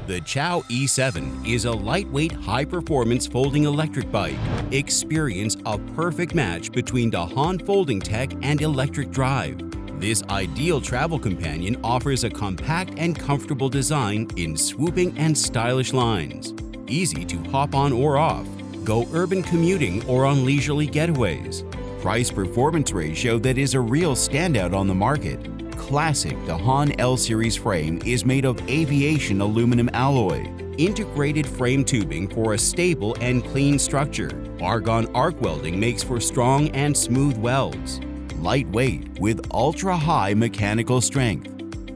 The Ciao E7 is a lightweight, high-performance folding electric bike. Experience a perfect match between Dahon folding tech and electric drive. This ideal travel companion offers a compact and comfortable design in swooping and stylish lines. Easy to hop on or off. Go urban commuting or on leisurely getaways. Price-performance ratio that is a real standout on the market. Classic Dahon L-Series frame is made of aviation aluminum alloy. Integrated frame tubing for a stable and clean structure. Argon arc welding makes for strong and smooth welds. Lightweight with ultra-high mechanical strength.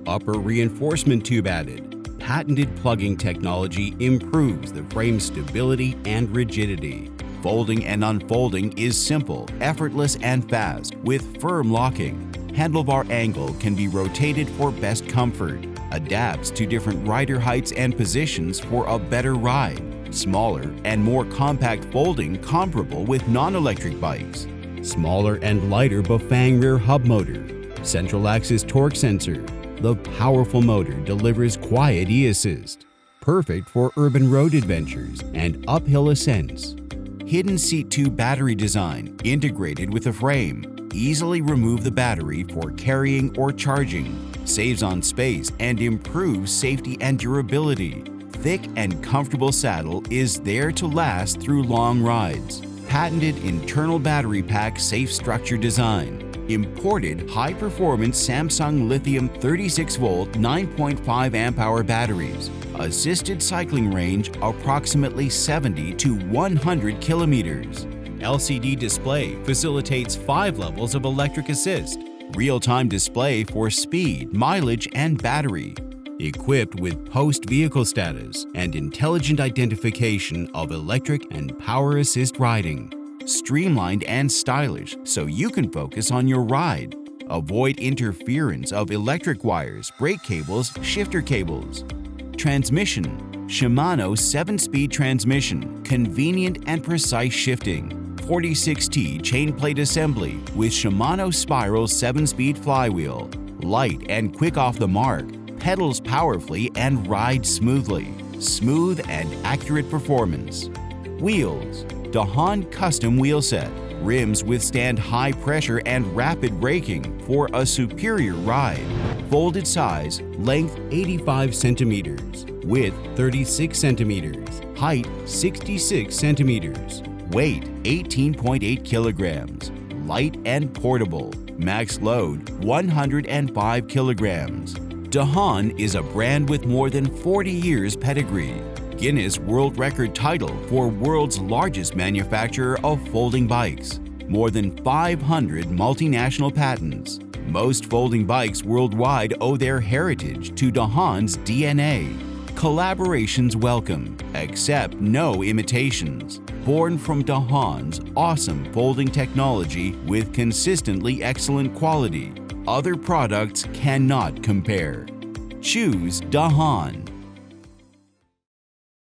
Upper reinforcement tube added. Patented plugging technology improves the frame's stability and rigidity. Folding and unfolding is simple, effortless, and fast with firm locking. Handlebar angle can be rotated for best comfort. Adapts to different rider heights and positions for a better ride. Smaller and more compact folding comparable with non-electric bikes. Smaller and lighter Bafang rear hub motor. Central axis torque sensor. The powerful motor delivers quiet e-assist. Perfect for urban road adventures and uphill ascents. Hidden seat tube battery design integrated with the frame. Easily remove the battery for carrying or charging. Saves on space and improves safety and durability. Thick and comfortable saddle is there to last through long rides. Patented internal battery pack safe structure design. Imported high-performance Samsung lithium 36-volt 9.5 amp-hour batteries. Assisted cycling range approximately 70 to 100 kilometers. LCD display facilitates 5 levels of electric assist. Real-time display for speed, mileage, and battery. Equipped with post-vehicle status and intelligent identification of electric and power assist riding. Streamlined and stylish so you can focus on your ride. Avoid interference of electric wires, brake cables, shifter cables. Transmission. Shimano 7-speed transmission, convenient and precise shifting. 46T chain plate assembly with Shimano Spiral 7-speed flywheel. Light and quick off the mark, pedals powerfully and rides smoothly. Smooth and accurate performance. Wheels. Dahon custom wheel set. Rims withstand high pressure and rapid braking for a superior ride. Folded size, length 85 centimeters, width 36 centimeters, height 66 centimeters, weight 18.8 kilograms, light and portable, max load 105 kilograms. Dahon is a brand with more than 40 years pedigree. Guinness World Record title for world's largest manufacturer of folding bikes. More than 500 multinational patents. Most folding bikes worldwide owe their heritage to Dahon's DNA. Collaborations welcome, accept no imitations. Born from Dahon's awesome folding technology with consistently excellent quality. Other products cannot compare. Choose Dahon.